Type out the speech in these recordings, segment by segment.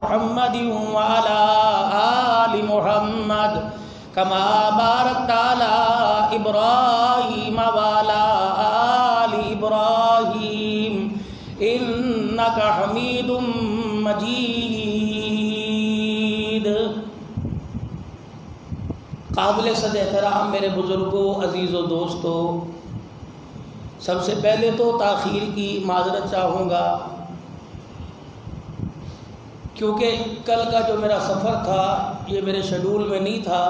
محمد وعلى آل محمد كما باركت على إبراهيم وعلى آل إبراهيم إنك حميد مجيد۔ قابل صد احترام میرے بزرگوں، عزیز و دوستوں، سب سے پہلے تو تاخیر کی معذرت چاہوں گا، کیونکہ کل کا جو میرا سفر تھا یہ میرے شیڈول میں نہیں تھا۔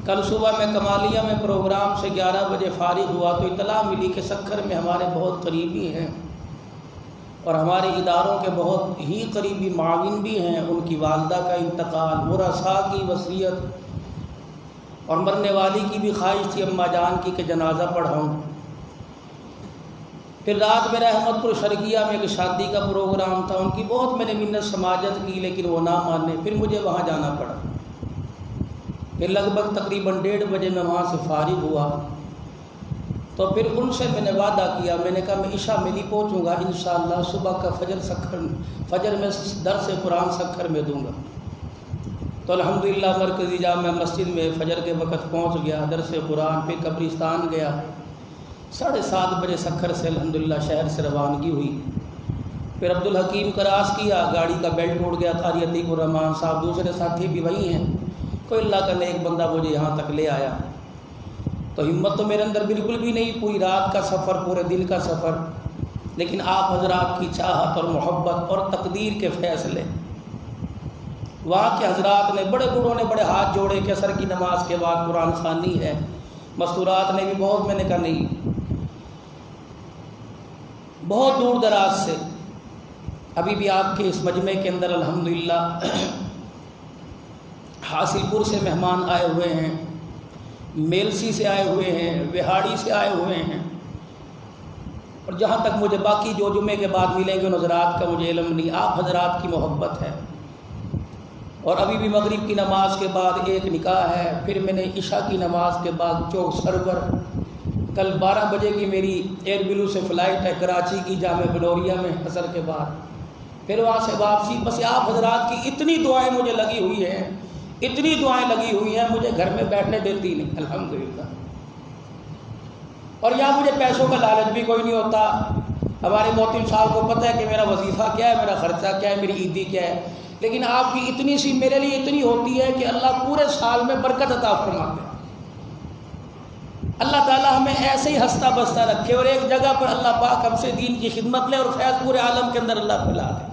کل صبح میں کمالیہ میں پروگرام سے 11 بجے فارغ ہوا تو اطلاع ملی کہ سکھر میں ہمارے بہت قریبی ہیں اور ہمارے اداروں کے بہت ہی قریبی معاون بھی ہیں، ان کی والدہ کا انتقال، ورثاء کی وصیت اور مرنے والی کی بھی خواہش تھی اماں جان کی کہ جنازہ پڑھاؤں۔ پھر رات میں احمد پور شرقیہ میں ایک شادی کا پروگرام تھا، ان کی بہت میں نے منت سماجت کی لیکن وہ نہ مانے، پھر مجھے وہاں جانا پڑا۔ پھر لگ بھگ تقریباً 1:30 بجے میں وہاں سے فارغ ہوا تو پھر ان سے میں نے وعدہ کیا، میں نے کہا میں عشاء میں نہیں پہنچوں گا، انشاءاللہ صبح کا فجر میں درس قرآن سکھر میں دوں گا۔ تو الحمدللہ مرکزی جامع مسجد میں فجر کے وقت پہنچ گیا، درس قرآن، پھر قبرستان گیا، 7:30 بجے سکھر سے الحمدللہ شہر سے روانگی ہوئی۔ پھر عبدالحکیم کراس کیا، گاڑی کا بیلٹ ٹوٹ گیا تھا، عتیق الرحمان صاحب دوسرے ساتھی بھی وہی ہیں، کوئی اللہ کا نیک بندہ مجھے یہاں تک لے آیا۔ تو ہمت تو میرے اندر بالکل بھی نہیں، پوری رات کا سفر، پورے دن کا سفر، لیکن آپ حضرات کی چاہت اور محبت اور تقدیر کے فیصلے، وہاں کے حضرات نے، بڑے بوڑھوں نے بڑے ہاتھ جوڑے کہ عصر کی نماز کے بعد قرآن خوانی ہے، مستورات نے بھی بہت، میں نے کہا نہیں، بہت دور دراز سے ابھی بھی آپ کے اس مجمع کے اندر الحمدللہ حاصل پور سے مہمان آئے ہوئے ہیں، میلسی سے آئے ہوئے ہیں، وہاڑی سے آئے ہوئے ہیں، اور جہاں تک مجھے باقی جو جمعے کے بعد ملیں گے ان حضرات کا مجھے علم نہیں، آپ حضرات کی محبت ہے۔ اور ابھی بھی مغرب کی نماز کے بعد ایک نکاح ہے، پھر میں نے عشاء کی نماز کے بعد چوک سرور، کل 12 بجے کی میری ایئر بلو سے فلائٹ ہے کراچی کی، جامع گلوریا میں عصر کے بعد، پھر وہاں سے واپسی۔ بس آپ حضرات کی اتنی دعائیں مجھے لگی ہوئی ہیں، اتنی دعائیں لگی ہوئی ہیں، مجھے گھر میں بیٹھنے دیتی نہیں الحمدللہ۔ اور یہاں مجھے پیسوں کا لالچ بھی کوئی نہیں ہوتا، ہمارے محتم صاحب کو پتہ ہے کہ میرا وظیفہ کیا ہے، میرا خرچہ کیا ہے، میری عیدی کیا ہے، لیکن آپ کی اتنی سی میرے لیے اتنی ہوتی ہے کہ اللہ پورے سال میں برکت عطا فرماتے ہیں۔ اللہ تعالیٰ ہمیں ایسے ہی ہنستا بستا رکھے اور ایک جگہ پر اللہ پاک ہم سے دین کی خدمت لے اور فیض پورے عالم کے اندر اللہ پھیلا دے۔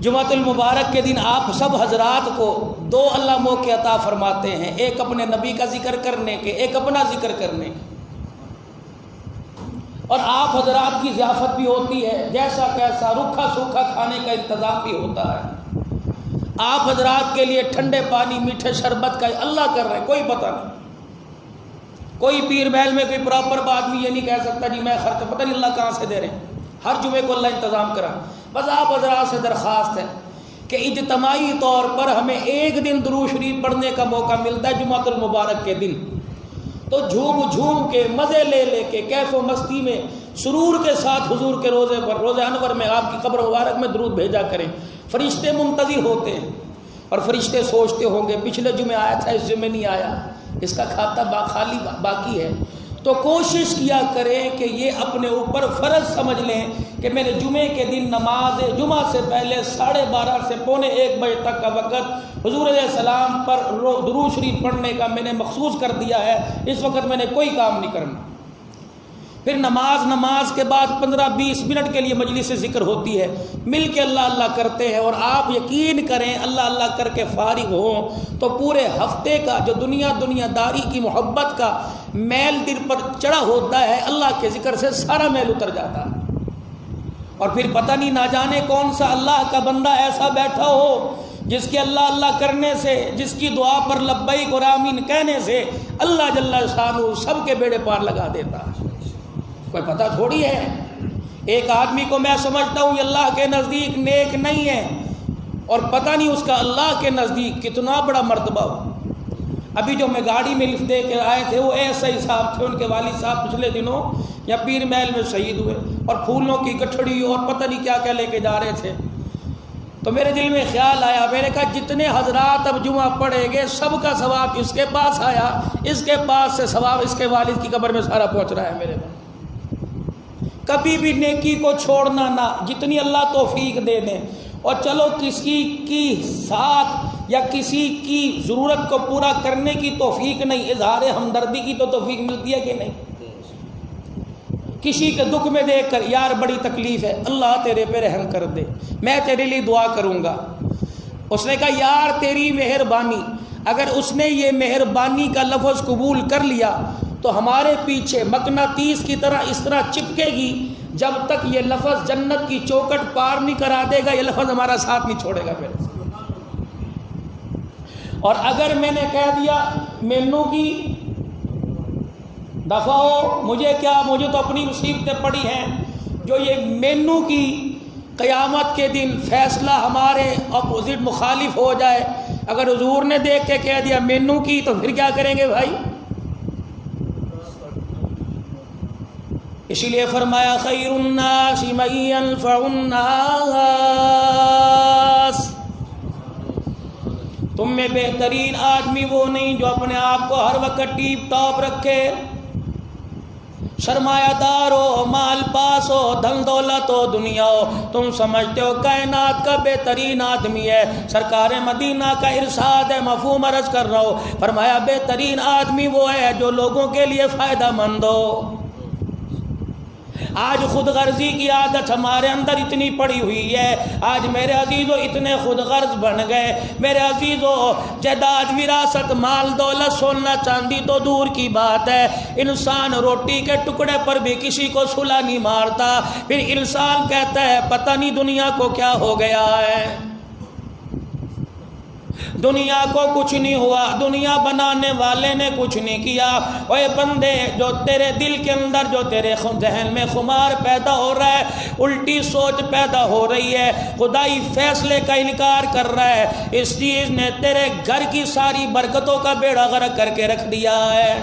جمعۃ المبارک کے دن آپ سب حضرات کو 2 اللہ موقع عطا فرماتے ہیں، ایک اپنے نبی کا ذکر کرنے کے، ایک اپنا ذکر کرنے کے، اور آپ حضرات کی ضیافت بھی ہوتی ہے، جیسا کیسا روکھا سوکھا کھانے کا انتظام بھی ہوتا ہے۔ آپ حضرات کے لیے ٹھنڈے پانی، میٹھے شربت کا اللہ کر رہے ہیں، کوئی پتہ نہیں، کوئی پیر محل میں کوئی پراپر آدمی یہ نہیں کہہ سکتا جی میں خرچ، پتہ نہیں اللہ کہاں سے دے رہے ہیں، ہر جمعے کو اللہ انتظام کرا۔ بس آپ حضرات سے درخواست ہے کہ اجتماعی طور پر ہمیں ایک دن درود شریف پڑھنے کا موقع ملتا ہے جمعۃ المبارک کے دن، تو جھوم جھوم کے، مزے لے لے کے، کیف و مستی میں، سرور کے ساتھ حضور کے روزے پر، روزہ انور میں آپ کی قبر مبارک میں درود بھیجا کریں۔ فرشتے منتظر ہوتے ہیں اور فرشتے سوچتے ہوں گے پچھلے جمعے آیا تھا، اس جمعے نہیں آیا، اس کا کھاتا خالی باقی ہے۔ تو کوشش کیا کریں کہ یہ اپنے اوپر فرض سمجھ لیں کہ میں نے جمعے کے دن نماز جمعہ سے پہلے 12:30 سے 1:45 بجے تک کا وقت حضور علیہ السلام پر درود شریف پڑھنے کا میں نے مخصوص کر دیا ہے، اس وقت میں نے کوئی کام نہیں کرنا۔ پھر نماز کے بعد 15-20 منٹ کے لیے مجلس سے ذکر ہوتی ہے، مل کے اللہ اللہ کرتے ہیں، اور آپ یقین کریں اللہ اللہ کر کے فارغ ہوں تو پورے ہفتے کا جو دنیا داری کی محبت کا میل دل پر چڑھا ہوتا ہے، اللہ کے ذکر سے سارا میل اتر جاتا ہے۔ اور پھر پتہ نہیں نہ جانے کون سا اللہ کا بندہ ایسا بیٹھا ہو جس کے اللہ اللہ کرنے سے، جس کی دعا پر لبیک اور آمین کہنے سے اللہ جل شانہ سب کے بیڑے پار لگا دیتا ہے۔ کوئی پتہ تھوڑی ہے، ایک آدمی کو میں سمجھتا ہوں یہ اللہ کے نزدیک نیک نہیں ہے، اور پتہ نہیں اس کا اللہ کے نزدیک کتنا بڑا مرتبہ ہو۔ ابھی جو میں گاڑی میں لفٹ دے کے آئے تھے وہ ایسے ہی صاحب تھے، ان کے والد صاحب پچھلے دنوں یا پیر محل میں شہید ہوئے، اور پھولوں کی گٹھڑی اور پتہ نہیں کیا کیا لے کے جا رہے تھے۔ تو میرے دل میں خیال آیا، میں نے کہا جتنے حضرات اب جمعہ پڑھیں گے سب کا ثواب اس کے پاس آیا، اس کے پاس سے ثواب اس کے والد کی قبر میں سارا پہنچ رہا ہے میرے پاس۔ کبھی بھی نیکی کو چھوڑنا نہ، جتنی اللہ توفیق دے دیں۔ اور چلو کسی کی ساتھ یا کسی کی ضرورت کو پورا کرنے کی توفیق نہیں، اظہار ہمدردی کی تو توفیق ملتی ہے کہ نہیں؟ کسی کے دکھ میں دیکھ کر یار بڑی تکلیف ہے، اللہ تیرے پہ رحم کر دے، میں تیرے لیے دعا کروں گا۔ اس نے کہا یار تیری مہربانی، اگر اس نے یہ مہربانی کا لفظ قبول کر لیا تو ہمارے پیچھے مقناطیس کی طرح اس طرح چپکے گی، جب تک یہ لفظ جنت کی چوکٹ پار نہیں کرا دے گا یہ لفظ ہمارا ساتھ نہیں چھوڑے گا پھر۔ اور اگر میں نے کہہ دیا مینو کی دفعہ ہو، مجھے کیا، مجھے تو اپنی مصیبتیں پڑی ہیں، جو یہ مینو کی قیامت کے دن فیصلہ ہمارے اپوزٹ مخالف ہو جائے، اگر حضور نے دیکھ کے کہہ دیا مینو کی تو پھر کیا کریں گے بھائی؟ اسی لیے فرمایا خیر الناس من ينفع الناس، تم میں بہترین آدمی وہ نہیں جو اپنے آپ کو ہر وقت ٹیپ ٹاپ رکھے، سرمایہ دار ہو، مال پاس ہو، دھن دولت ہو، دنیا ہو، تم سمجھتے ہو کائنات کا بہترین آدمی ہے۔ سرکار مدینہ کا ارشاد ہے، مفہوم عرض کر رہا ہوں، فرمایا بہترین آدمی وہ ہے جو لوگوں کے لیے فائدہ مند ہو۔ آج خود غرضی کی عادت ہمارے اندر اتنی پڑی ہوئی ہے، آج میرے عزیزوں اتنے خود غرض بن گئے، میرے عزیزوں جائیداد وراثت مال دولت سونا چاندی تو دور کی بات ہے، انسان روٹی کے ٹکڑے پر بھی کسی کو صلہ نہیں مارتا، پھر انسان کہتا ہے پتہ نہیں دنیا کو کیا ہو گیا ہے، دنیا کو کچھ نہیں ہوا، دنیا بنانے والے نے کچھ نہیں کیا۔ اے بندے، جو تیرے دل کے اندر، جو تیرے ذہن میں خمار پیدا ہو رہا ہے، الٹی سوچ پیدا ہو رہی ہے، خدائی فیصلے کا انکار کر رہا ہے، اس چیز نے تیرے گھر کی ساری برکتوں کا بیڑا غرق کر کے رکھ دیا ہے۔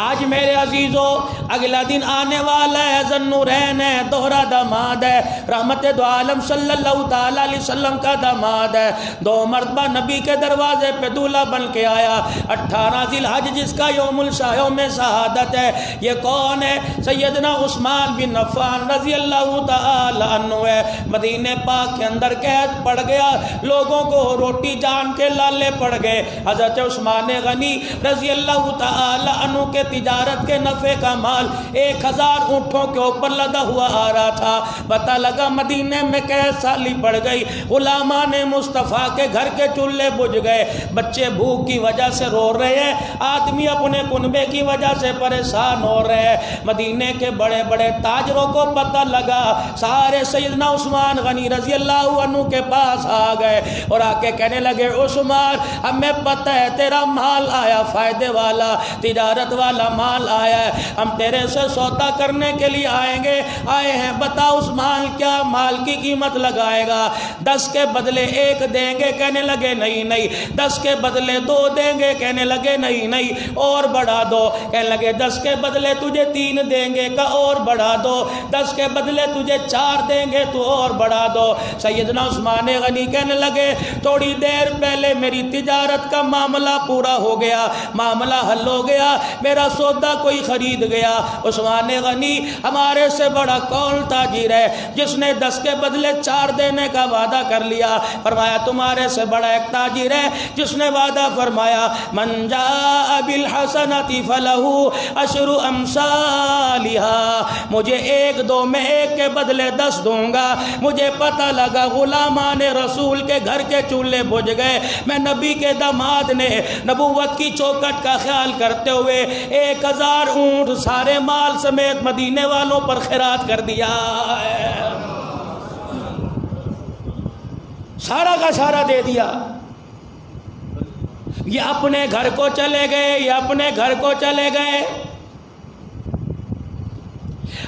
آج میرے عزیزوں اگلا دن آنے والا ہے، ذوالنورین ہے، دوہرا داماد ہے، رحمت دو عالم صلی اللہ تعالیٰ علیہ وسلم کا داماد ہے، 2 مرتبہ نبی کے دروازے پہ دولہا بن کے آیا، 18 ذی الحج جس کا یوم شہادت ہے، یہ کون ہے؟ سیدنا عثمان بن عفان رضی اللہ تعالیٰ عنہ ہے۔ مدینہ پاک کے اندر قید پڑ گیا، لوگوں کو روٹی جان کے لالے پڑ گئے، حضرت عثمان غنی رضی اللہ تعالیٰ عنہ کے تجارت کے نفع کا مال 1000 اونٹوں کے اوپر لدا ہوا آ رہا تھا، پتہ لگا مدینے میں قید سالی پڑ گئی، غلامان مصطفیٰ کے گھر کے چولہے بجھ گئے، بچے بھوک کی وجہ سے رو رہے ہیں، آدمی اپنے کنبے کی وجہ سے پریشان ہو رہے ہیں۔ مدینے کے بڑے بڑے تاجروں کو پتہ لگا، سارے سیدنا عثمان غنی رضی اللہ عنہ کے پاس آ گئے اور آ کے کہنے لگے عثمان ہمیں پتہ ہے تیرا مال آیا فائدے والا، تجارت والا مال آیا ہے، ہم تیرے سے سودا کرنے کے لیے آئے ہیں، بتا عثمان کیا مال کی قیمت لگائے گا؟ 10 کے بدلے 1 دیں گے؟ کہنے لگے نہیں نہیں۔ 10 کے بدلے 2 دیں گے؟ کہنے لگے نہیں نہیں۔ اور بڑھا دو؟ کہنے لگے 10 کے بدلے تجھے 3 دیں گے، کہ اور بڑھا دو؟ 10 کے بدلے تجھے 4 دیں گے تو اور بڑھا دو۔ سیدنا عثمان غنی کہنے لگے تھوڑی دیر پہلے میری تجارت کا معاملہ پورا ہو گیا، معاملہ حل ہو گیا، میرا سودا کوئی خرید گیا۔ عثمان غنی ہمارے سے بڑا کون تاجر ہے جس نے 10 کے بدلے 4 دینے کا وعدہ کر لیا؟ فرمایا تمہارے سے بڑا ایک تاجر ہے جس نے وعدہ فرمایا من جاء بالحسنۃ فلہ 10 امثالها، مجھے 1-2 میں 1 کے بدلے 10 دوں گا۔ مجھے پتہ لگا غلامان رسول کے گھر کے چولہے بجھ گئے، میں نبی کے داماد نے نبوت کی چوکٹ کا خیال کرتے ہوئے 1000 اونٹ سارے مال سمیت مدینے والوں پر خیرات کر دیا ہے، سارا کا سارا دے دیا۔ یہ اپنے گھر کو چلے گئے، یہ اپنے گھر کو چلے گئے۔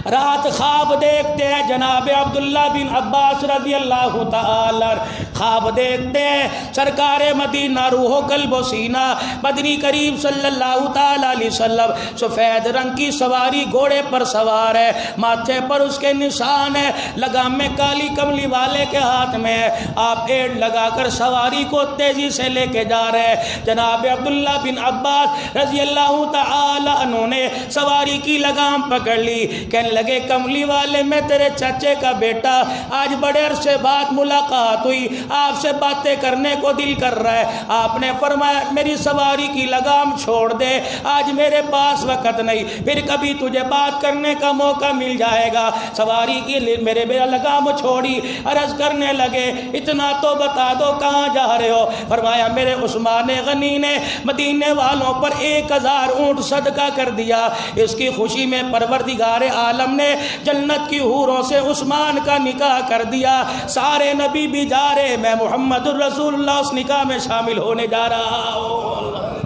رات خواب دیکھتے ہیں جناب عبداللہ بن عباس رضی اللہ تعالی خواب دیکھتے ہیں سرکار مدینہ روح و قلب و سینہ مدنی کریم صلی اللہ تعالی علیہ وسلم سفید رنگ کی سواری گھوڑے پر سوار ہے، ماتھے پر اس کے نشان ہے، لگام میں کالی کملی والے کے ہاتھ میں ہے، آپ ایڑ لگا کر سواری کو تیزی سے لے کے جا رہے ہیں۔ جناب عبداللہ بن عباس رضی اللہ تعالی عنہ نے سواری کی لگام پکڑ لی، کہنے لگے کملی والے میں تیرے چچے کا بیٹا، آج بڑے عرصے بعد ملاقات ہوئی، آپ سے باتیں کرنے کو دل کر رہا ہے۔ آپ نے فرمایا میری سواری کی لگام چھوڑ دے، آج میرے پاس وقت نہیں، پھر کبھی تجھے بات کرنے کا موقع مل جائے گا۔ سواری کی میرے لگام چھوڑی، عرض کرنے لگے اتنا تو بتا دو کہاں جا رہے ہو؟ فرمایا میرے عثمان غنی نے مدینے والوں پر 1000 اونٹ صدقہ کر دیا، اس کی خوشی میں پروردگار عالم نے جنت کی حوروں سے عثمان کا نکاح کر دیا، سارے نبی بھی جا رہے، میں محمد الرسول اللہ اس نکاح میں شامل ہونے جا رہا ہوں۔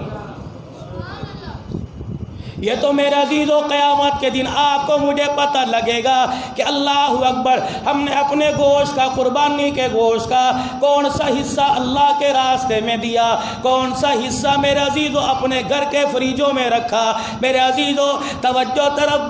یہ تو میرے عزیزو قیامت کے دن آپ کو مجھے پتہ لگے گا کہ اللہ اکبر ہم نے اپنے گوشت کا، قربانی کے گوشت کا کون سا حصہ اللہ کے راستے میں دیا، کون سا حصہ میرے عزیزو اپنے گھر کے فریجوں میں رکھا۔ میرے عزیزو توجہ طرف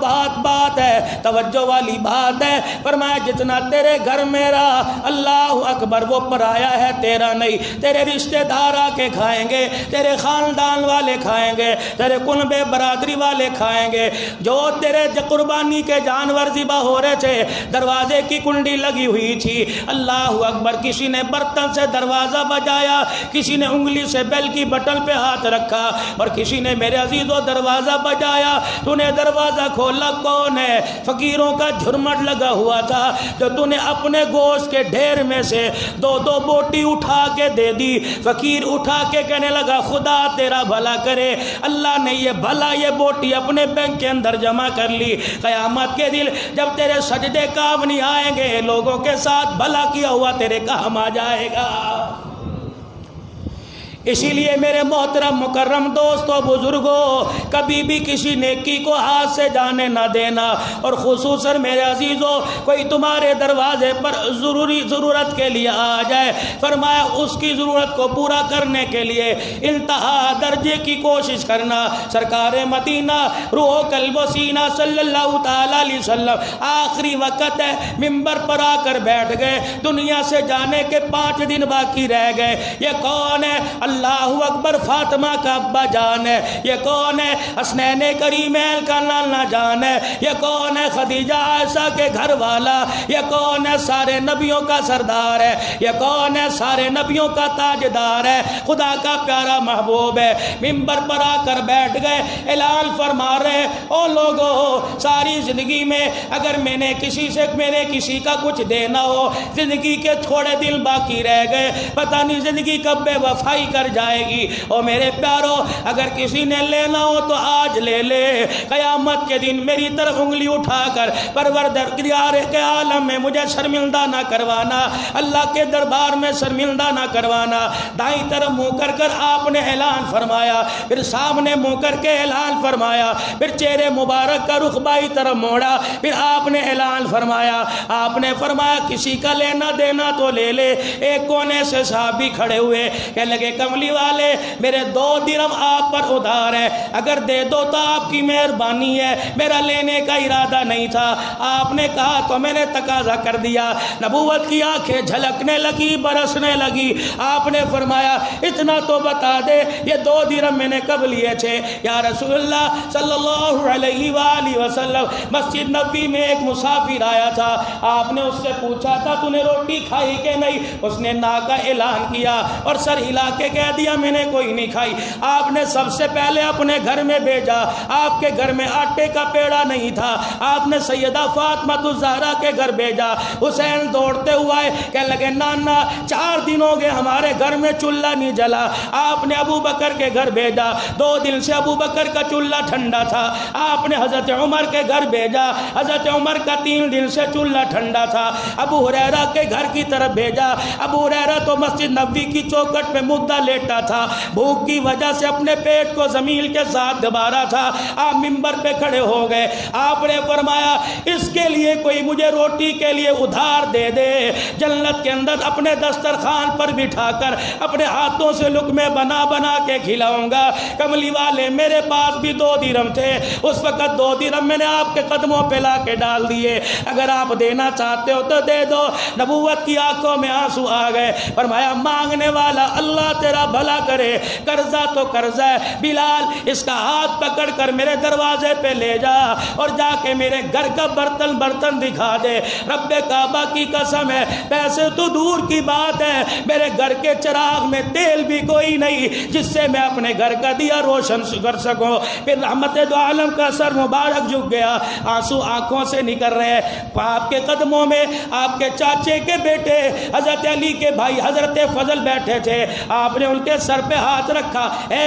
بات ہے، توجہ والی بات ہے۔ فرمایا جتنا تیرے گھر میں رہا اللہ اکبر وہ پرایا ہے، تیرا نہیں، تیرے رشتہ دار آ کے کھائیں گے، تیرے خاندان والے کھائیں گے، تیرے کنبے برادری والے کھائیں گے۔ جو تیرے قربانی کے جانور ذبح ہو رہے تھے، دروازے کی کنڈی لگی ہوئی تھی، اللہ اکبر کسی نے برتن سے دروازہ بجایا، کسی نے انگلی سے بیل کی بٹن پہ ہاتھ رکھا، اور کسی نے میرے عزیزو دروازہ بجایا، تو نے دروازہ کھولا، کون ہے؟ فقیروں کا جھرمٹ لگا ہوا تھا جو تو نے اپنے گوشت کے ڈھیر میں سے 2 بوٹی اٹھا کے دے دی۔ فقیر اٹھا کے کہنے لگا خدا تیرا بھلا کرے، اللہ نے یہ بھلا یہ بوٹی اپنے بینک کے اندر جمع کر لی، قیامت کے دن جب تیرے سجدے کام نہیں آئیں گے، لوگوں کے ساتھ بھلا کیا ہوا تیرے کام آ جائے گا۔ اسی لیے میرے محترم مکرم دوستو بزرگوں، کبھی بھی کسی نیکی کو ہاتھ سے جانے نہ دینا، اور خصوصاً میرے عزیزوں کوئی تمہارے دروازے پر ضرورت کے لیے آ جائے، فرمایا اس کی ضرورت کو پورا کرنے کے لیے انتہا درجے کی کوشش کرنا۔ سرکار مدینہ روح و قلب و سینہ صلی اللہ تعالی علیہ وسلم آخری وقت ہے، منبر پر آ کر بیٹھ گئے، دنیا سے جانے کے 5 دن باقی رہ گئے۔ یہ کون ہے؟ اللہ اکبر فاطمہ کا ابا جان ہے۔ یہ کون ہے؟ حسنین کریمین کا نانا جان ہے۔ یہ کون ہے؟ خدیجہ عائشہ کے گھر والا۔ یہ کون ہے؟ سارے نبیوں کا سردار ہے۔ یہ کون ہے؟ سارے نبیوں کا تاجدار ہے، خدا کا پیارا محبوب ہے۔ منبر پر آ کر بیٹھ گئے، اعلان فرما رہے او لوگو، ساری زندگی میں اگر میں نے کسی کا کچھ دینا ہو، زندگی کے تھوڑے دن باقی رہ گئے، پتہ نہیں زندگی کب بے وفائی کر جائے گی، اور میرے پیارو اگر کسی نے لینا ہو تو آج لے لے، قیامت کے دن میری طرف انگلی اٹھا کر پروردگار کے عالم میں مجھے شرمندہ نہ کروانا، اللہ کے دربار میں شرمندہ نہ کروانا۔ دائیں طرف منہ کر کر آپ نے اعلان فرمایا، پھر سامنے منہ کر کے اعلان فرمایا، پھر چہرے مبارک کا رخ بائیں طرف موڑا، پھر آپ نے اعلان فرمایا، آپ نے فرمایا کسی کا لینا دینا تو لے لے۔ ایک کونے سے صحابی کھڑے ہوئے، کہنے لگے کملی والے میرے 2 درہم آپ پر ادھار ہے، اگر دے دو تو آپ کی مہربانی ہے، میرا لینے کا ارادہ نہیں تھا۔ آپ نے کہا تو میں نے تقاضا کر دیا۔ نبوت کی آنکھیں جھلکنے لگی، برسنے لگی۔ آپ نے فرمایا اتنا تو بتا دے یہ 2 درہم میں نے کب لیے تھے؟ یا رسول اللہ صلی اللہ علیہ وآلہ وسلم، مسجد نبوی میں ایک مسافر آیا تھا، آپ نے اس سے پوچھا تھا تو نے روٹی کھائی کہ نہیں؟ اس نے نا کا اعلان کیا اور سر ہلا کے کہہ دیا میں نے کوئی نہیں کھائی۔ آپ نے سب سے پہلے اپنے گھر میں بھیجا، آپ کے گھر میں آٹے کا پیڑا نہیں تھا، آپ نے سیدہ فاطمہ الزہرا کے گھر بھیجا۔ حسین دوڑتے ہوئے کہنے لگے نانا 4 دن ہو گئے ہمارے گھر میں چولہا نہیں جلا۔ آپ نے ابو بکر کے گھر بھیجا، 2 دن سے ابو بکر کا چولہا ٹھنڈا تھا۔ آپ نے حضرت عمر کے گھر بھیجا، حضرت عمر کا 3 دن سے چولہا ٹھنڈا تھا۔ ابو ہریرہ کے گھر کی طرف بھیجا، ابو ہریرہ تو مسجد نبوی کی چوکھٹ پہ مدعا لیٹا تھا، بھوک کی وجہ سے اپنے پیٹ کو زمین کے ساتھ دبا رہا تھا۔ آپ منبر پہ کھڑے ہو گئے، آپ نے فرمایا اس کے لیے کوئی مجھے روٹی کے لیے ادھار دے دے، جنت کے اندر اپنے دسترخوان پر بٹھا کر اپنے ہاتھوں سے لقمے بنا بنا کے کھلاؤں گا۔ کملی والے میرے پاس بھی 2 درہم تھے، اس وقت 2 درہم میں نے آپ کے قدموں پہ لا کے ڈال دیے، اگر آپ دینا چاہتے ہو تو دے دو۔ نبوت کی آنکھوں میں آنسو آ گئے، فرمایا مانگنے والا اللہ تیرا بھلا کرے، قرضہ تو قرضہ ہے، بلال اس کا ہاتھ پکڑ کر میرے دروازے پہ لے جا اور جا کے میرے گھر کا برتن دکھا دے۔ رب کعبہ کی قسم ہے، پیسے تو دور کی بات ہے، میرے گھر کے چراغ میں تیل بھی کوئی نہیں جس سے میں اپنے گھر کا دیا روشن کر سکوں۔ پھر رحمت دو عالم کا سر مبارک جھک گیا، آنسو آنکھوں سے نکل رہے ہیں۔ آپ کے قدموں میں آپ کے چاچے کے بیٹے حضرت علی کے بھائی حضرت فضل بیٹھے تھے، آپ نے ان کے سر پہ ہاتھ رکھا، اے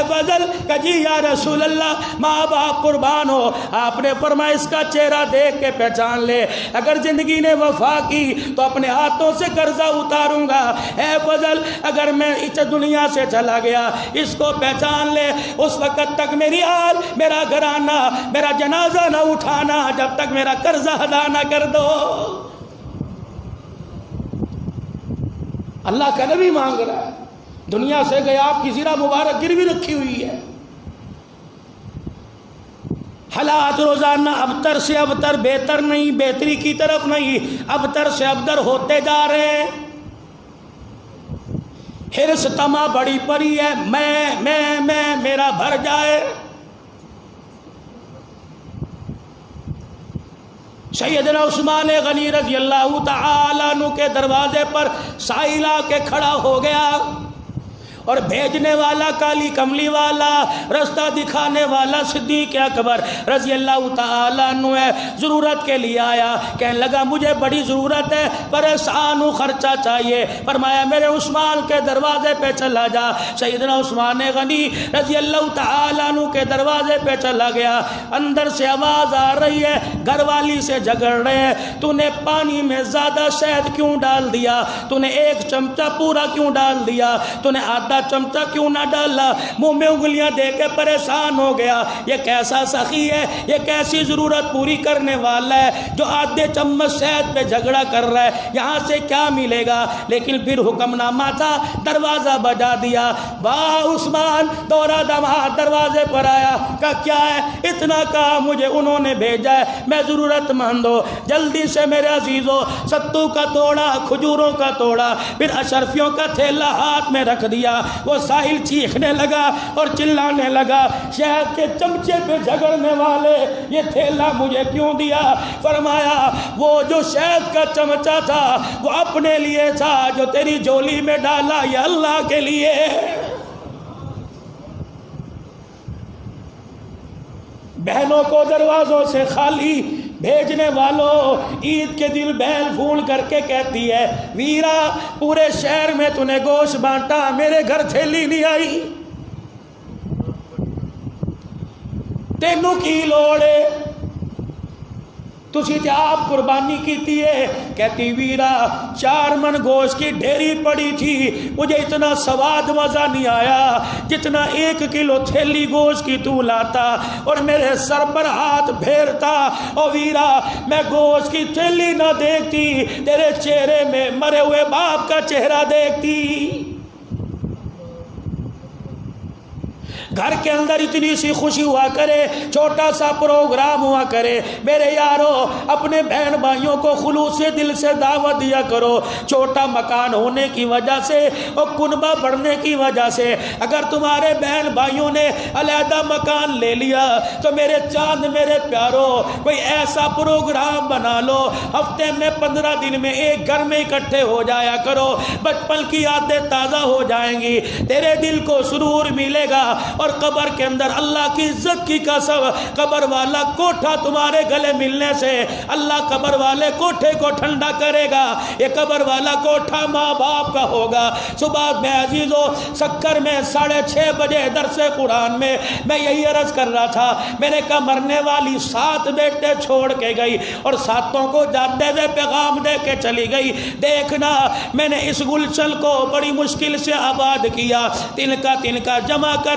فضل کجی یا رسول اللہ ماں باپ قربان ہو۔ آپ نے فرمایا اس کا چہرہ دیکھ کے پہچان لے، اگر زندگی نے وفا کی تو اپنے ہاتھوں سے قرضہ اتاروں گا۔ اے فضل اگر میں اس دنیا سے چلا گیا اس کو پہچان لے، اس وقت تک میری آل میرا گھرانہ میرا جنازہ نہ اٹھانا جب تک میرا قرضہ ادا نہ کر دو۔ اللہ کا نبی مانگ رہا ہے، دنیا سے گیا آپ کی زرہ مبارک گروی رکھی ہوئی ہے۔ حالات روزانہ ابتر سے ابتر، بہتر نہیں، بہتری کی طرف نہیں، ابتر سے ابتر ہوتے جا رہے ہیں۔ حرص طمع بڑی پڑی ہے، میں میرا بھر جائے۔ سیدنا عثمان غنی رضی اللہ تعالیٰ عنہ کے دروازے پر سائل آ کے کھڑا ہو گیا اور بھیجنے والا کالی کملی والا رستہ دکھانے والا صدیق اکبر رضی اللہ تعالیٰ عنہ ہے، ضرورت کے لیے آیا، کہنے لگا مجھے بڑی ضرورت ہے، پریشان ہوں، خرچہ چاہیے۔ فرمایا میرے عثمان کے دروازے پہ چلا جا۔ سیدنا عثمان غنی رضی اللہ تعالیٰ عنہ کے دروازے پہ چلا گیا، اندر سے آواز آ رہی ہے، گھر والی سے جھگڑ رہے ہیں، تو نے پانی میں زیادہ شہد کیوں ڈال دیا، تو نے 1 چمچہ پورا کیوں ڈال دیا، تو نے آدھا چمچہ کیوں نہ ڈالا، منہ میں انگلیاں دے کے پریشان ہو گیا۔ یہ کیسا سخی ہے، یہ کیسی ضرورت پوری کرنے والا ہے جو آدھے چمچ شہد پہ جھگڑا کر رہا ہے، یہاں سے کیا ملے گا؟ لیکن پھر حکم نامہ تھا، دروازہ بجا دیا، واہ عثمان دورہ دمہا دروازے پر آیا، کہا کیا ہے؟ اتنا کہا مجھے انہوں نے بھیجا ہے، میں ضرورت مند ہوں، جلدی سے میرے عزیزو ستو کا توڑا، کھجوروں کا توڑا، پھر اشرفیوں کا تھیلا ہاتھ میں رکھ دیا۔ وہ ساحل چیخنے لگا اور چلانے لگا، شہد کے چمچے پہ جھگڑنے والے یہ تھیلا مجھے کیوں دیا؟ فرمایا وہ جو شہد کا چمچہ تھا وہ اپنے لیے تھا، جو تیری جولی میں ڈالا یہ اللہ کے لیے۔ بہنوں کو دروازوں سے خالی بھیجنے والوں، عید کے دل بہن پھول کر کے کہتی ہے ویرا پورے شہر میں تو نے گوشت بانٹا، میرے گھر تھیلی نہیں آئی، تینوں کی لوڑے تسی تے آپ قربانی کیتی ہے۔ کہتی ویرا 4 من گوشت کی ڈھیری پڑی تھی، مجھے اتنا سواد مزہ نہیں آیا جتنا 1 کلو تھیلی گوشت کی تو لاتا اور میرے سر پر ہاتھ پھیرتا۔ او ویرا میں گوشت کی تھیلی نہ دیکھتی، تیرے چہرے میں مرے ہوئے باپ کا چہرہ دیکھتی۔ گھر کے اندر اتنی سی خوشی ہوا کرے، چھوٹا سا پروگرام ہوا کرے، میرے یارو اپنے بہن بھائیوں کو خلوص دل سے دعوت دیا کرو۔ چھوٹا مکان ہونے کی وجہ سے اور کنبہ بڑھنے کی وجہ سے اگر تمہارے بہن بھائیوں نے علیحدہ مکان لے لیا تو میرے چاند میرے پیارو کوئی ایسا پروگرام بنا لو، ہفتے میں 15 دن میں ایک گھر میں اکٹھے ہو جایا کرو، بچپن کی یادیں تازہ ہو جائیں گی، تیرے دل کو سرور ملے گا اور اور قبر کے اندر اللہ کی عزت کی قسم قبر والا کوٹھا تمہارے گلے ملنے سے اللہ قبر والے کوٹھے کو ٹھنڈا کرے گا. یہ قبر والا کوٹھا ماں باپ کا ہوگا. صبح میں عزیزو سکر میں 6:30 بجے درس قرآن میں یہی عرض کر رہا تھا. میں نے کہا مرنے والی 7 بیٹے چھوڑ کے گئی اور 7 کو جاتے ہوئے پیغام دے کے چلی گئی. دیکھنا میں نے اس گلشن کو بڑی مشکل سے آباد کیا. تنکا جمع کر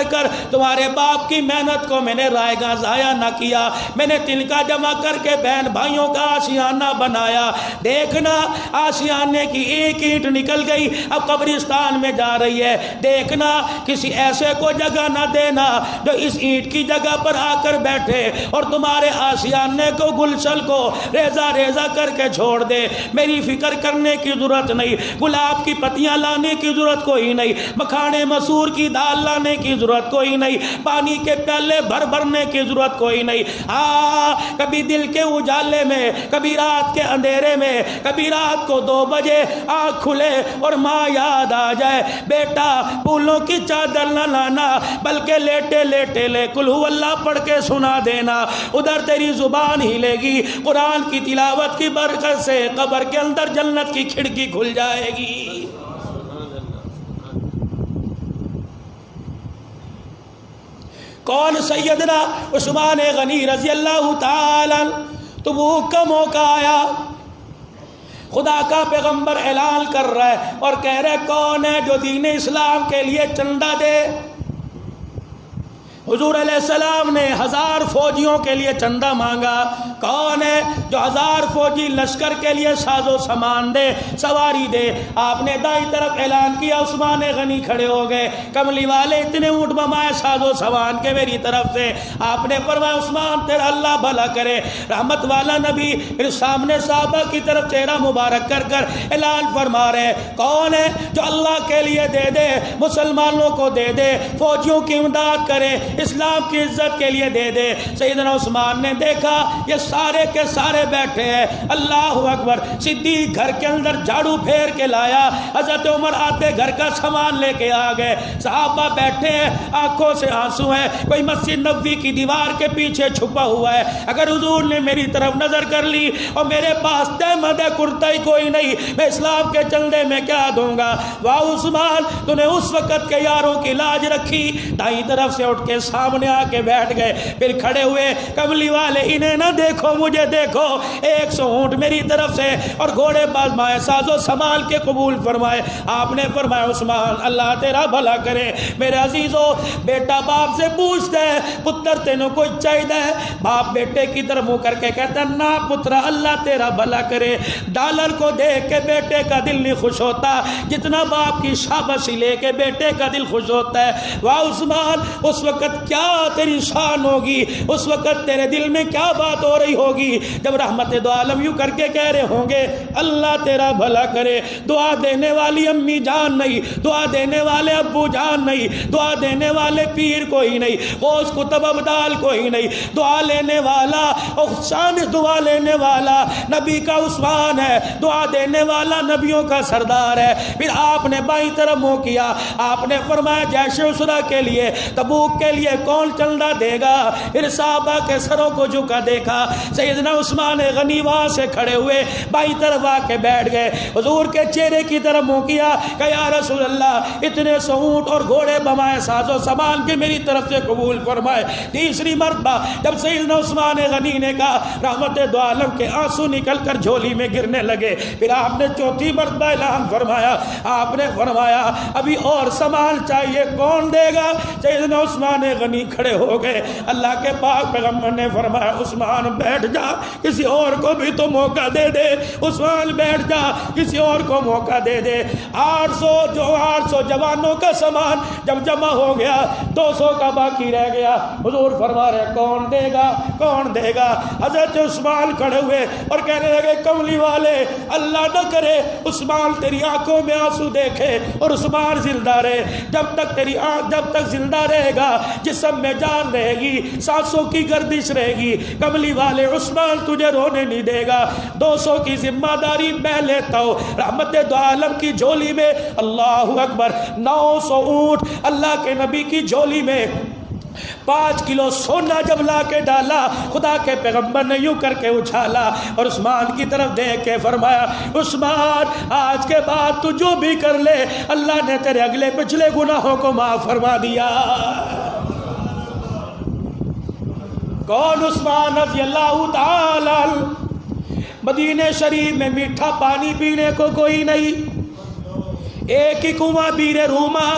تمہارے باپ کی محنت کو میں نے رائے گاہ ضائع نہ کیا. میں نے تنکا جمع کر کے بہن بھائیوں کا آشیانہ بنایا. دیکھنا آشیانے کی ایک اینٹ نکل گئی, اب قبرستان میں جا رہی ہے. دیکھنا کسی ایسے کو جگہ نہ دینا جو اس اینٹ کی جگہ پر آ کر بیٹھے اور تمہارے آشیانے کو گلشن کو ریزہ کر کے چھوڑ دے. میری فکر کرنے کی ضرورت نہیں, گلاب کی پتیاں لانے کی ضرورت کوئی نہیں, مکھانے مسور کی دال لانے کی ضرورت کوئی نہیں, پانی کے پیالے بھرنے کی ضرورت کوئی نہیں. کبھی دل کے اجالے میں, کبھی رات کے اندھیرے میں, کبھی رات کو 2 بجے آنکھ کھلے اور ماں یاد آ جائے, بیٹا پھولوں کی چادر نہ لانا بلکہ لیٹے لیٹے لے قل هو اللہ پڑھ کے سنا دینا. ادھر تیری زبان ہلے گی, قرآن کی تلاوت کی برکت سے قبر کے اندر جنت کی کھڑکی کھل جائے گی. کون؟ سیدنا عثمان غنی رضی اللہ تعالی. تبوک کا موقع آیا, خدا کا پیغمبر اعلان کر رہا ہے اور کہہ رہے کون ہے جو دین اسلام کے لیے چندہ دے. حضور علیہ السلام نے 1000 فوجیوں کے لیے چندہ مانگا. کون ہے جو 1000 فوجی لشکر کے لیے ساز و سامان دے, سواری دے. آپ نے دائیں طرف اعلان کیا, عثمان غنی کھڑے ہو گئے. کملی والے اتنے اونٹ بمائے ساز و سامان کے میری طرف سے. آپ نے فرمایا عثمان تیرا اللہ بھلا کرے, رحمت والا نبی. پھر سامنے صحابہ کی طرف چہرہ مبارک کر اعلان فرما رہے کون ہے جو اللہ کے لیے دے دے, مسلمانوں کو دے دے, فوجیوں کی امداد کرے, اسلام کی عزت کے لیے دے دے. سیدنا عثمان نے دیکھا یہ سارے کے سارے بیٹھے ہیں. اللہ اکبر. صدیق گھر کے اندر جھاڑو پھیر کے لایا, حضرت عمر آتے گھر کا سامان لے کے آ گئے. صحابہ بیٹھے ہیں, آنکھوں سے آنسو ہیں, کوئی مسجد نبوی کی دیوار کے پیچھے چھپا ہوا ہے. اگر حضور نے میری طرف نظر کر لی اور میرے پاس تہمت ہے کرتا ہی کوئی نہیں, میں اسلام کے چندے میں کیا دوں گا. واہ عثمان تو نے اس وقت کے یاروں کی لاج رکھی. دائیں طرف سے اٹھ کے سامنے آ کے بیٹھ گئے. پھر کھڑے ہوئے, کملی والے انہیں نہ دیکھو مجھے دیکھو. 100 اونٹ میری طرف سے اور گھوڑے باز مائے ساز و سامان کے قبول فرمائے. آپ نے فرمایا عثمان اللہ تیرا بھلا کرے. میرے عزیزو, بیٹا باپ سے پوچھتا ہے پتر تینوں کوئی چاہیے, باپ بیٹے کی طرف منہ کر کے کہتا ہے نہ پترا اللہ تیرا بھلا کرے. ڈالر کو دیکھ کے بیٹے کا دل نہیں خوش ہوتا جتنا باپ کی شاباشی لے کے بیٹے کا دل خوش ہوتا ہے. واہ عثمان, اس وقت کیا تیری شان ہوگی, اس وقت تیرے دل میں کیا بات ہو رہی ہوگی جب رحمت دو عالم یوں کر کے کہہ رہے ہوں گے اللہ تیرا بھلا کرے. دعا دینے والی امی جان نہیں, دعا دینے والے ابو جان نہیں, دعا دینے والے پیر کوئی نہیں, غوث کتب ابدال کوئی نہیں, دعا لینے والا احسان دعا لینے والا نبی کا عثمان ہے, دعا دینے والا نبیوں کا سردار ہے. پھر آپ نے بائیں طرف منہ کیا, آپ نے فرمایا جیش عسرا کے لیے, تبوک کے لیے کون چندہ دے گا. پھر صحابہ کے سروں کو جھکا دیکھا. سیدنا عثمان غنی وہاں سے کھڑے ہوئے بائیں طرف آ کے بیٹھ گئے. حضور کے چہرے کی طرف منہ کیا کہ یا رسول اللہ اتنے اونٹ اور گھوڑے بمائے ساز و سامان کے میری طرف سے قبول فرمائے. تیسری مرتبہ جب سیدنا عثمان غنی نے کہا رحمت دو عالم کے آنسو نکل کر جھولی میں گرنے لگے. پھر آپ نے چوتھی مرتبہ اعلان فرمایا, آپ نے فرمایا ابھی اور سامان چاہیے کون دے گا. سیدنا عثمان غنی کھڑے ہو گئے. اللہ کے پاک پیغمبر نے فرمایا عثمان بیٹھ جا, کسی اور کو بھی تو موقع دے دے. عثمان بیٹھ جا, کسی اور کو موقع دے دے. 800 جوانوں کا سامان جب جمع ہو گیا 200 کا باقی رہ گیا. حضور فرما رہے کون دے گا, کون دے گا. حضرت عثمان کھڑے ہوئے اور کہنے لگے کملی والے اللہ نہ کرے عثمان تیری آنکھوں میں آنسو دیکھے اور عثمان زندہ رہے. جب تک تیری جب تک زندہ رہے گا جسم میں جان رہے گی, سانسوں کی گردش رہے گی, کملی والے عثمان تجھے رونے نہیں دے گا. 200 کی ذمہ داری میں لیتا ہوں. رحمت دو عالم کی جھولی میں اللہ اکبر 900 اونٹ اللہ کے نبی کی جھولی میں 5 کلو سونا جب لا کے ڈالا، خدا کے پیغمبر نے یوں کر کے اچھالا اور عثمان کی طرف دیکھ کے فرمایا عثمان آج کے بعد تو جو بھی کر لے اللہ نے تیرے اگلے پچھلے گناہوں کو معاف فرما دیا۔ کون؟ عثمان رضی اللہ تعالی۔ مدینہ شریف میں میٹھا پانی پینے کو کوئی نہیں، ایک ہی کنواں بیر روما۔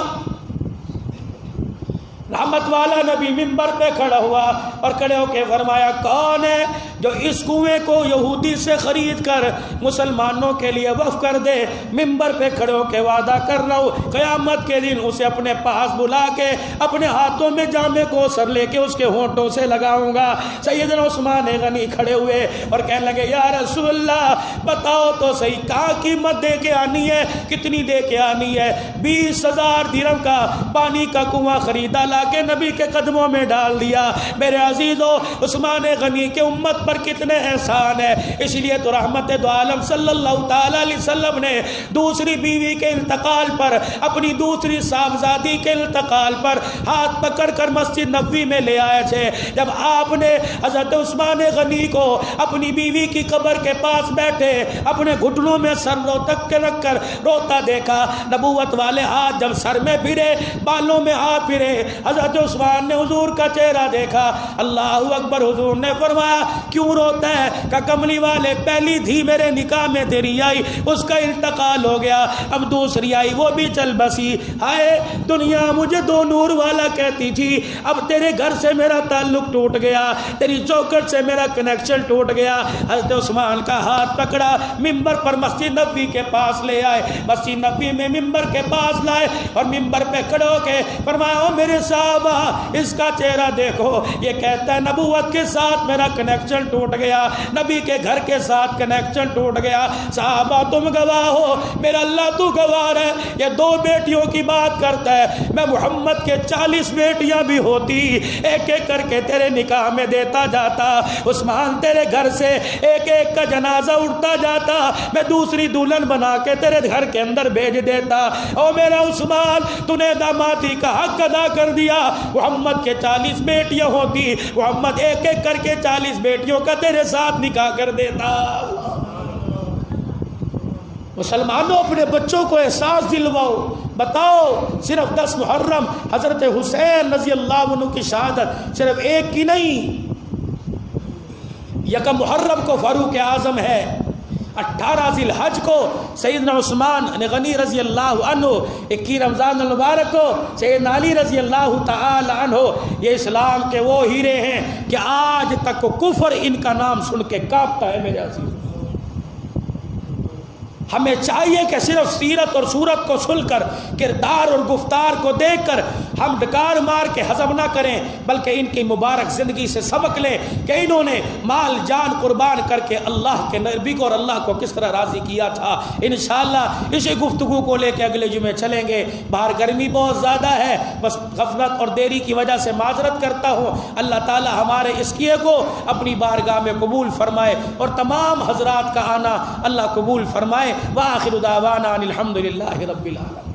رحمت والا نبی منبر پہ کھڑا ہوا اور کھڑے ہو کے فرمایا کون ہے جو اس کنویں کو یہودی سے خرید کر مسلمانوں کے لیے وقف کر دے؟ منبر پہ کھڑے ہو کے وعدہ کر رہا ہوں قیامت کے دن اسے اپنے پاس بلا کے اپنے ہاتھوں میں جام کوثر لے کے اس کے ہونٹوں سے لگاؤں گا۔ سیدنا عثمان غنی کھڑے ہوئے اور کہنے لگے یا رسول اللہ بتاؤ تو صحیح کہاں قیمت دے کے آنی ہے، کتنی دے کے آنی ہے؟ 20,000 درہم کا پانی کا کنواں خریدا، لا کے نبی کے قدموں میں ڈال دیا۔ میرے عزیزو عثمان غنی کے امت پر کتنے احسان ہے، اس لیے تو رحمت دو عالم صلی اللہ تعالی علیہ وسلم نے دوسری بیوی کے انتقال پر، اپنی دوسری صاحبزادی کے انتقال پر ہاتھ پکڑ کر مسجد نبوی میں لے آئے تھے۔ جب آپ نے حضرت عثمان غنی کو اپنی بیوی کی قبر کے پاس بیٹھے اپنے گھٹنوں میں سر تک کے رکھ کر روتا دیکھا، نبوت والے ہاتھ جب سر میں پھرے، بالوں میں ہاتھ پھرے، حضرت عثمان نے حضور کا چہرہ دیکھا، اللہ اکبر، حضور نے فرمایا کیوں روتا ہے؟ کہ کملی والے پہلی دھی میرے نکاح میں تیری آئی، اس کا انتقال ہو گیا، اب دوسری آئی وہ بھی چل بسی، ہائے دنیا مجھے دو نور والا کہتی تھی، اب تیرے گھر سے میرا تعلق ٹوٹ گیا، تیری چوکھٹ سے میرا کنیکشن ٹوٹ گیا۔ حضرت عثمان کا ہاتھ پکڑا، ممبر پر مسجد نبوی کے پاس لے آئے، مسجد نبوی میں ممبر کے پاس لائے اور ممبر پہ کھڑے ہو کے فرمایا او میرے صحابہ اس کا چہرہ دیکھو، یہ کہتا ہے نبوت کے ساتھ میرا کنیکشن ٹوٹ گیا، نبی کے گھر کے ساتھ کنیکشن ٹوٹ گیا، صحابہ تم گواہ ہو، میرا اللہ تو گواہ ہے، یہ 2 بیٹیوں کی بات کرتا ہے، میں محمد کے 40 بیٹیاں بھی ہوتی ایک ایک کر کے تیرے نکاح میں دیتا جاتا، عثمان تیرے گھر سے ایک ایک کا جنازہ اٹھتا جاتا، میں دوسری دلہن بنا کے تیرے گھر کے اندر بھیج دیتا۔ او میرا عثمان تو نے دامادی کا حق ادا کر دیا، محمد کے 40 بیٹیاں ہوتی، محمد ایک ایک کر کے 40 بیٹیوں کا تیرے ساتھ نکاح کر دیتا۔ مسلمانوں اپنے بچوں کو احساس دلواؤ، بتاؤ صرف 10 محرم حضرت حسین رضی اللہ عنہ کی شہادت صرف ایک کی نہیں، یکم محرم کو فاروق اعظم ہے، 18 ذی الحج کو سیدنا عثمان غنی رضی اللہ عنہ، 21 رمضان المبارک کو سیدنا علی رضی اللہ تعالی عنہ، یہ اسلام کے وہ ہیرے ہیں کہ آج تک کفر ان کا نام سن کے کانپتا ہے۔ میرے عزیز ہمیں چاہیے کہ صرف سیرت اور صورت کو سن کر، کردار اور گفتار کو دیکھ کر ہم ڈکار مار کے ہضم نہ کریں، بلکہ ان کی مبارک زندگی سے سبق لیں کہ انہوں نے مال جان قربان کر کے اللہ کے نبی کو اور اللہ کو کس طرح راضی کیا تھا۔ انشاءاللہ اسی گفتگو کو لے کے اگلے جمعے چلیں گے۔ باہر گرمی بہت زیادہ ہے، بس غفلت اور دیری کی وجہ سے معذرت کرتا ہوں۔ اللہ تعالی ہمارے اس کیے کو اپنی بارگاہ میں قبول فرمائے اور تمام حضرات کا آنا اللہ قبول فرمائے۔ وآخر دعوانا الحمدللہ رب العالمین۔